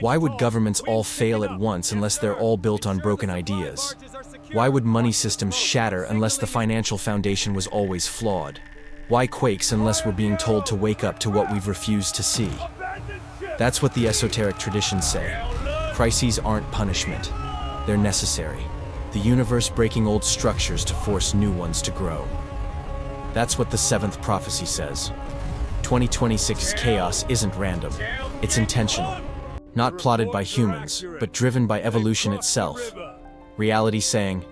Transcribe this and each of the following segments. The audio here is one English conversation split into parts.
Why would governments all fail at once unless they're all built on broken ideas? Why would money systems shatter unless the financial foundation was always flawed? Why quakes unless we're being told to wake up to what we've refused to see? That's what the esoteric traditions say. Crises aren't punishment. They're necessary. The universe breaking old structures to force new ones to grow. That's what the seventh prophecy says. 2026's chaos isn't random. It's intentional. Not plotted by humans, but driven by evolution itself. Reality saying,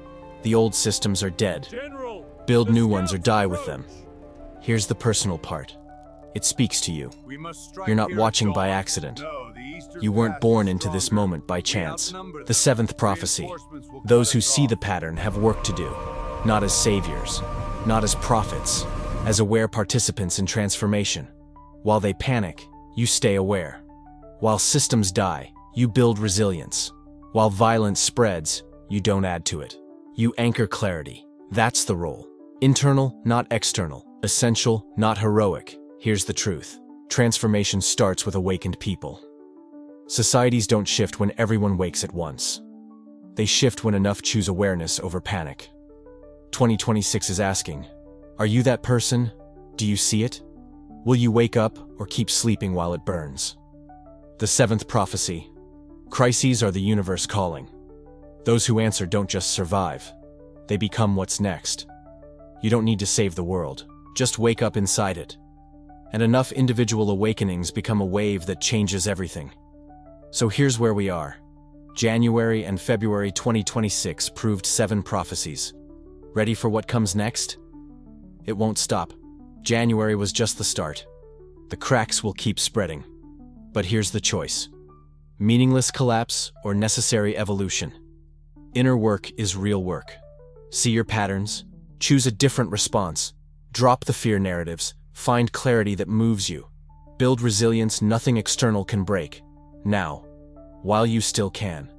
the old systems are dead. Build new ones or die with them. Here's the personal part. It speaks to you. You're not watching by accident. You weren't born into this moment by chance. The seventh prophecy. Those who see the pattern have work to do. Not as saviors, not as prophets, as aware participants in transformation. While they panic, you stay aware. While systems die, you build resilience. While violence spreads, you don't add to it. You anchor clarity. That's the role. Internal, not external. Essential, not heroic. Here's the truth. Transformation starts with awakened people. Societies don't shift when everyone wakes at once. They shift when enough choose awareness over panic. 2026 is asking, are you that person? Do you see it? Will you wake up or keep sleeping while it burns? The seventh prophecy. Crises are the universe calling. Those who answer don't just survive. They become what's next. You don't need to save the world. Just wake up inside it. And enough individual awakenings become a wave that changes everything. So here's where we are. January and February 2026 proved 7 prophecies. Ready for what comes next? It won't stop. January was just the start. The cracks will keep spreading. But here's the choice. Meaningless collapse or necessary evolution. Inner work is real work. See your patterns. Choose a different response. Drop the fear narratives. Find clarity that moves you. Build resilience nothing external can break. Now, while you still can.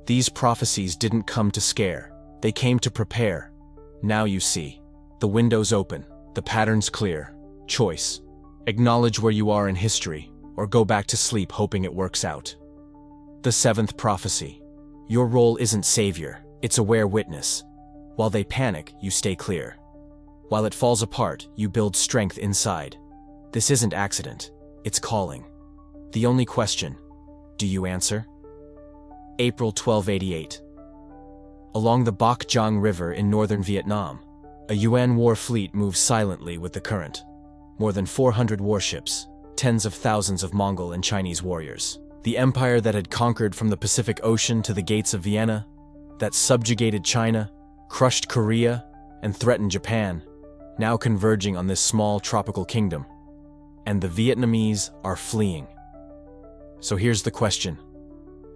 These prophecies didn't come to scare. They came to prepare. Now you see. The window's open. The pattern's clear. Choice. Acknowledge where you are in history, or go back to sleep hoping it works out. The seventh prophecy. Your role isn't savior, it's aware witness. While they panic, you stay clear. While it falls apart, you build strength inside. This isn't accident, it's calling. The only question, do you answer? April 1288. Along the Bach Giang River in northern Vietnam, a Yuan war fleet moves silently with the current. More than 400 warships, tens of thousands of Mongol and Chinese warriors. The empire that had conquered from the Pacific Ocean to the gates of Vienna, that subjugated China, crushed Korea, and threatened Japan, now converging on this small tropical kingdom. And the Vietnamese are fleeing. So here's the question.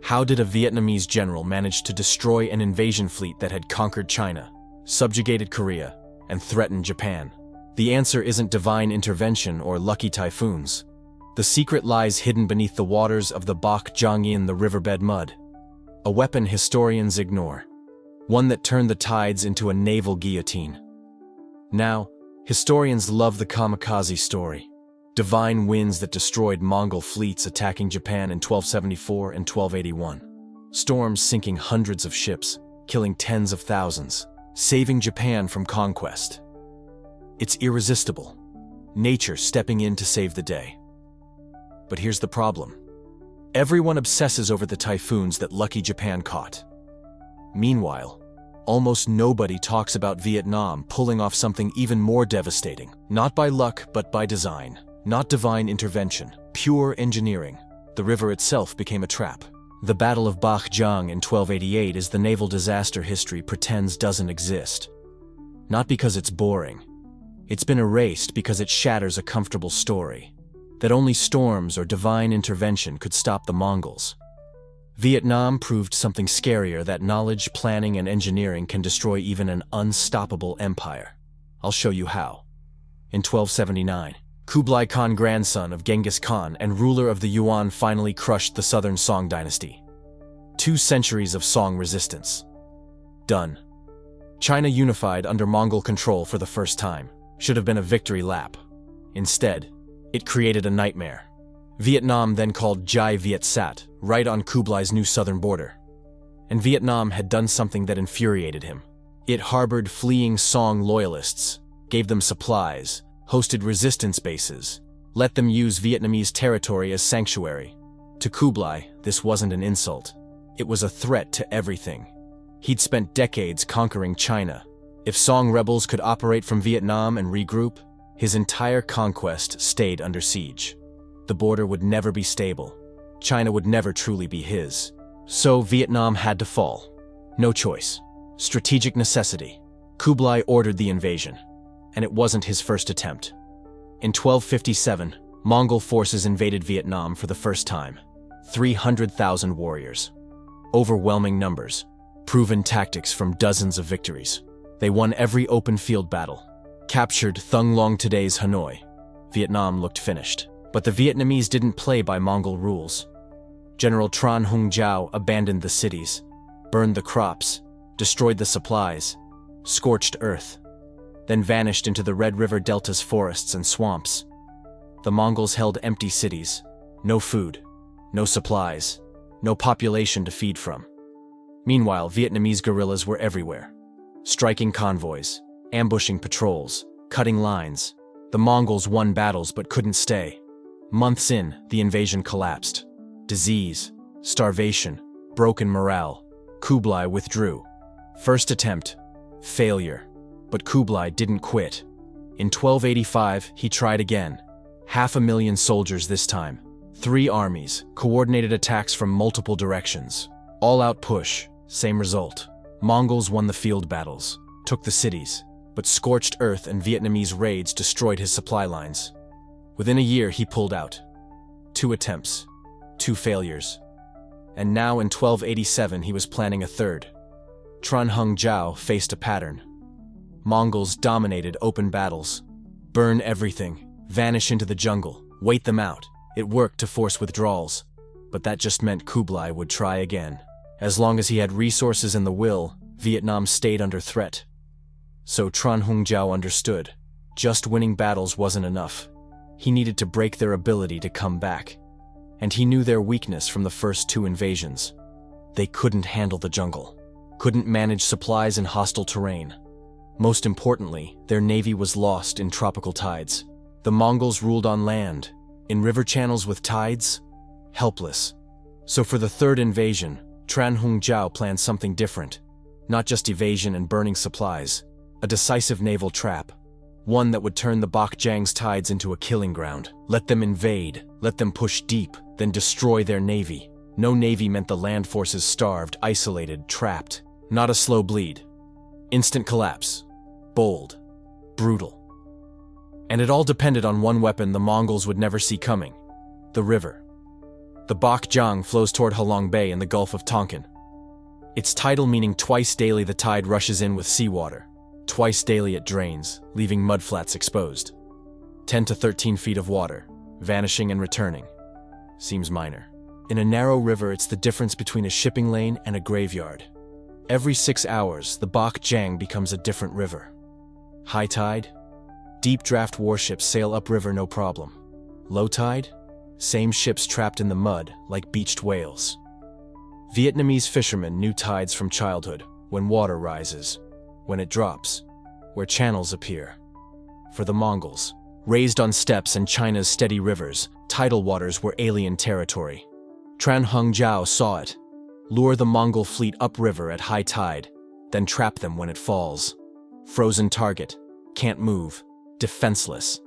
How did a Vietnamese general manage to destroy an invasion fleet that had conquered China, subjugated Korea, and threatened Japan? The answer isn't divine intervention or lucky typhoons. The secret lies hidden beneath the waters of the Bach Giang in the riverbed mud. A weapon historians ignore. One that turned the tides into a naval guillotine. Now, historians love the kamikaze story. Divine winds that destroyed Mongol fleets attacking Japan in 1274 and 1281. Storms sinking hundreds of ships, killing tens of thousands, saving Japan from conquest. It's irresistible. Nature stepping in to save the day. But here's the problem. Everyone obsesses over the typhoons that lucky Japan caught. Meanwhile, almost nobody talks about Vietnam pulling off something even more devastating. Not by luck, but by design. Not divine intervention, pure engineering. The river itself became a trap. The Battle of Bach Giang in 1288 is the naval disaster history pretends doesn't exist. Not because it's boring. It's been erased because it shatters a comfortable story. That only storms or divine intervention could stop the Mongols. Vietnam proved something scarier, that knowledge, planning, and engineering can destroy even an unstoppable empire. I'll show you how. In 1279, Kublai Khan, grandson of Genghis Khan and ruler of the Yuan, finally crushed the southern Song dynasty. 2 centuries of Song resistance. Done. China unified under Mongol control for the first time. Should have been a victory lap. Instead, it created a nightmare. Vietnam, then called Jai Viet Sat, right on Kublai's new southern border. And Vietnam had done something that infuriated him. It harbored fleeing Song loyalists, gave them supplies, hosted resistance bases, let them use Vietnamese territory as sanctuary. To Kublai, this wasn't an insult. It was a threat to everything. He'd spent decades conquering China. If Song rebels could operate from Vietnam and regroup, his entire conquest stayed under siege. The border would never be stable. China would never truly be his. So Vietnam had to fall. No choice. Strategic necessity. Kublai ordered the invasion. And it wasn't his first attempt. In 1257, Mongol forces invaded Vietnam for the first time. 300,000 warriors. Overwhelming numbers. Proven tactics from dozens of victories. They won every open field battle. Captured Thung Long, today's Hanoi. Vietnam looked finished. But the Vietnamese didn't play by Mongol rules. General Trần Hưng Đạo abandoned the cities, burned the crops, destroyed the supplies, scorched earth, then vanished into the Red River Delta's forests and swamps. The Mongols held empty cities, no food, no supplies, no population to feed from. Meanwhile, Vietnamese guerrillas were everywhere, striking convoys, ambushing patrols, cutting lines. The Mongols won battles but couldn't stay. Months in, the invasion collapsed. Disease, starvation, broken morale. Kublai withdrew. First attempt, failure. But Kublai didn't quit. In 1285, he tried again. 500,000 soldiers this time. 3 armies, coordinated attacks from multiple directions. All-out push, same result. Mongols won the field battles, took the cities, but scorched earth and Vietnamese raids destroyed his supply lines. Within a year, he pulled out. 2 attempts, 2 failures. And now in 1287, he was planning a third. Trần Hưng Đạo faced a pattern. Mongols dominated open battles. Burn everything, vanish into the jungle, wait them out. It worked to force withdrawals. But that just meant Kublai would try again. As long as he had resources and the will, Vietnam stayed under threat. So Trần Hưng Đạo understood. Just winning battles wasn't enough. He needed to break their ability to come back. And he knew their weakness from the first 2 invasions. They couldn't handle the jungle, couldn't manage supplies in hostile terrain. Most importantly, their navy was lost in tropical tides. The Mongols ruled on land, in river channels with tides, helpless. So for the third invasion, Trần Hưng Đạo planned something different. Not just evasion and burning supplies, a decisive naval trap. One that would turn the Bạch Đằng tides into a killing ground. Let them invade, let them push deep, then destroy their navy. No navy meant the land forces starved, isolated, trapped. Not a slow bleed. Instant collapse. Bold. Brutal. And it all depended on one weapon the Mongols would never see coming. The river. The Bạch Đằng flows toward Halong Bay in the Gulf of Tonkin. Its title meaning twice daily the tide rushes in with seawater. Twice daily it drains, leaving mudflats exposed. 10 to 13 feet of water, vanishing and returning. Seems minor. In a narrow river, it's the difference between a shipping lane and a graveyard. Every 6 hours, the Bạch Đằng becomes a different river. High tide? Deep draft warships sail upriver no problem. Low tide? Same ships trapped in the mud, like beached whales. Vietnamese fishermen knew tides from childhood, when water rises, when it drops, where channels appear. For the Mongols, raised on steppes and China's steady rivers, tidal waters were alien territory. Trần Hưng Đạo saw it. Lure the Mongol fleet upriver at high tide, then trap them when it falls. Frozen target, can't move, defenseless.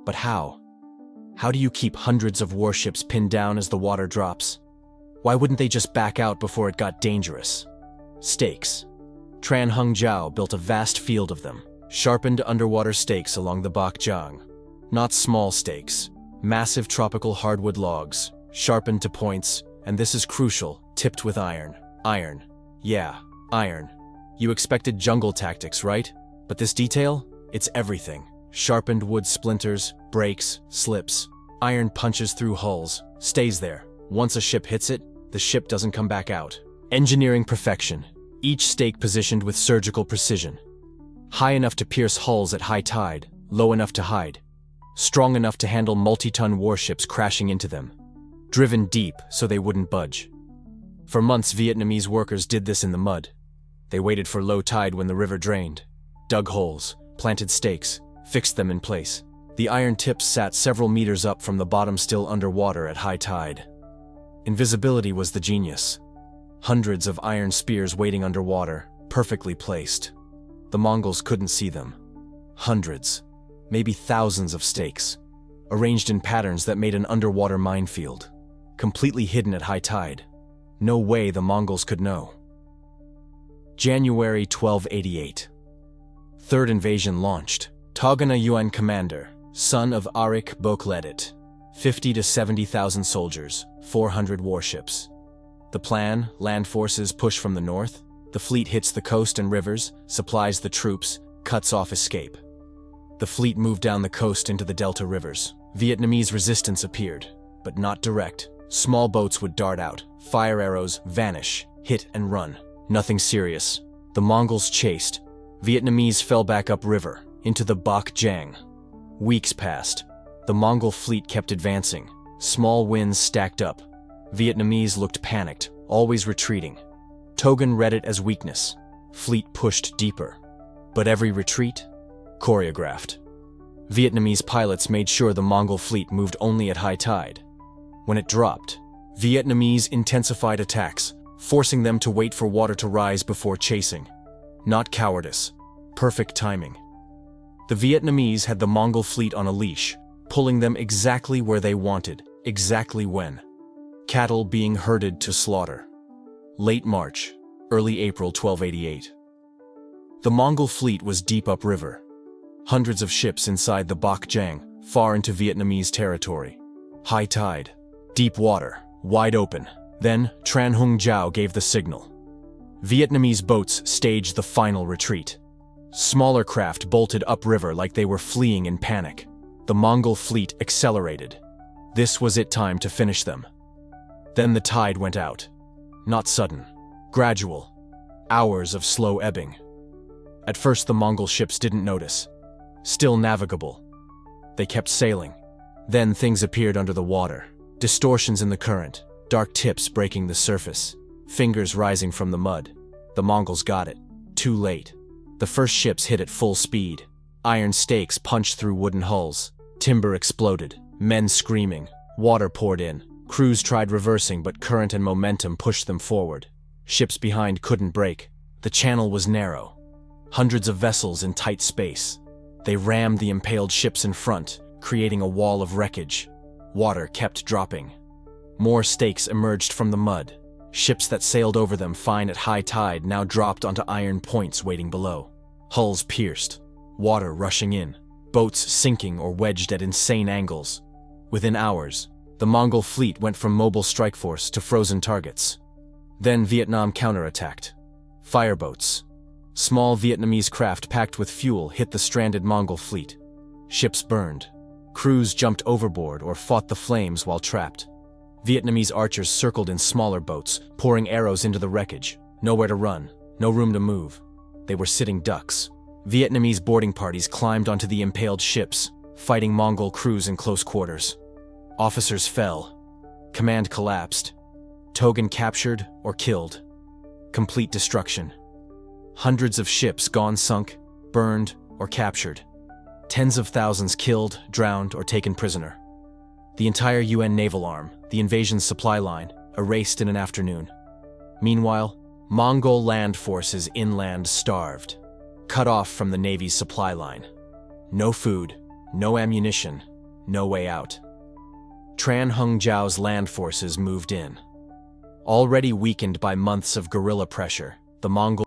But how? How do you keep hundreds of warships pinned down as the water drops? Why wouldn't they just back out before it got dangerous? Stakes. Trần Hưng Đạo built a vast field of them, sharpened underwater stakes along the Bạch Đằng. Not small stakes, massive tropical hardwood logs, sharpened to points, and this is crucial, tipped with iron. Iron. Yeah, iron. You expected jungle tactics, right? But this detail? It's everything. Sharpened wood splinters, breaks, slips. Iron punches through hulls, stays there. Once a ship hits it, the ship doesn't come back out. Engineering perfection. Each stake positioned with surgical precision. High enough to pierce hulls at high tide, low enough to hide. strong enough to handle multi-ton warships crashing into them, driven deep so they wouldn't budge. For months, Vietnamese workers did this in the mud. They waited for low tide when the river drained, dug holes, planted stakes, fixed them in place. The iron tips sat several meters up from the bottom, still underwater at high tide. Invisibility was the genius. Hundreds of iron spears waiting underwater, perfectly placed. The Mongols couldn't see them. Hundreds, maybe thousands of stakes, arranged in patterns that made an underwater minefield, completely hidden at high tide. No way the Mongols could know. January 1288. Third invasion launched. Togana Yuan commander, son of Arik Bok led it. 50 to 70,000 soldiers, 400 warships. The plan: land forces push from the north, the fleet hits the coast and rivers, supplies the troops, cuts off escape. The fleet moved down the coast into the delta rivers. Vietnamese resistance appeared, but not direct. Small boats would dart out, fire arrows, vanish, hit and run. Nothing serious. The Mongols chased. Vietnamese fell back upriver, into the Bach Giang. Weeks passed. The Mongol fleet kept advancing. Small winds stacked up. Vietnamese looked panicked, always retreating. Togan read it as weakness. Fleet pushed deeper. But every retreat? Choreographed. Vietnamese pilots made sure the Mongol fleet moved only at high tide. When it dropped, Vietnamese intensified attacks, forcing them to wait for water to rise before chasing. Not cowardice, perfect timing. The Vietnamese had the Mongol fleet on a leash, pulling them exactly where they wanted, exactly when. Cattle being herded to slaughter. Late March, early April 1288. The Mongol fleet was deep upriver. Hundreds of ships inside the Bach Giang, far into Vietnamese territory. High tide, deep water, wide open. Then Tran Hung Giao gave the signal. Vietnamese boats staged the final retreat. Smaller craft bolted upriver like they were fleeing in panic. The Mongol fleet accelerated. This was it, time to finish them. Then the tide went out. Not sudden, gradual. Hours of slow ebbing. At first the Mongol ships didn't notice. Still navigable. They kept sailing. Then things appeared under the water. Distortions in the current, dark tips breaking the surface, fingers rising from the mud. The Mongols got it. Too late. The first ships hit at full speed. Iron stakes punched through wooden hulls. Timber exploded. Men screaming. Water poured in. Crews tried reversing, but current and momentum pushed them forward. Ships behind couldn't break. The channel was narrow. Hundreds of vessels in tight space. They rammed the impaled ships in front, creating a wall of wreckage. Water kept dropping. More stakes emerged from the mud. Ships that sailed over them fine at high tide now dropped onto iron points waiting below. Hulls pierced. Water rushing in. Boats sinking or wedged at insane angles. Within hours, the Mongol fleet went from mobile strike force to frozen targets. Then Vietnam counterattacked. Fireboats. Small Vietnamese craft packed with fuel hit the stranded Mongol fleet. Ships burned. Crews jumped overboard or fought the flames while trapped. Vietnamese archers circled in smaller boats, pouring arrows into the wreckage. Nowhere to run, no room to move. They were sitting ducks. Vietnamese boarding parties climbed onto the impaled ships, fighting Mongol crews in close quarters. Officers fell. Command collapsed. Togan captured or killed. Complete destruction. Hundreds of ships gone sunk, burned, or captured. Tens of thousands killed, drowned, or taken prisoner. The entire UN naval arm, the invasion's supply line, erased in an afternoon. Meanwhile, Mongol land forces inland starved, cut off from the Navy's supply line. No food, no ammunition, no way out. Tran Hung Zhao's land forces moved in. Already weakened by months of guerrilla pressure, the Mongols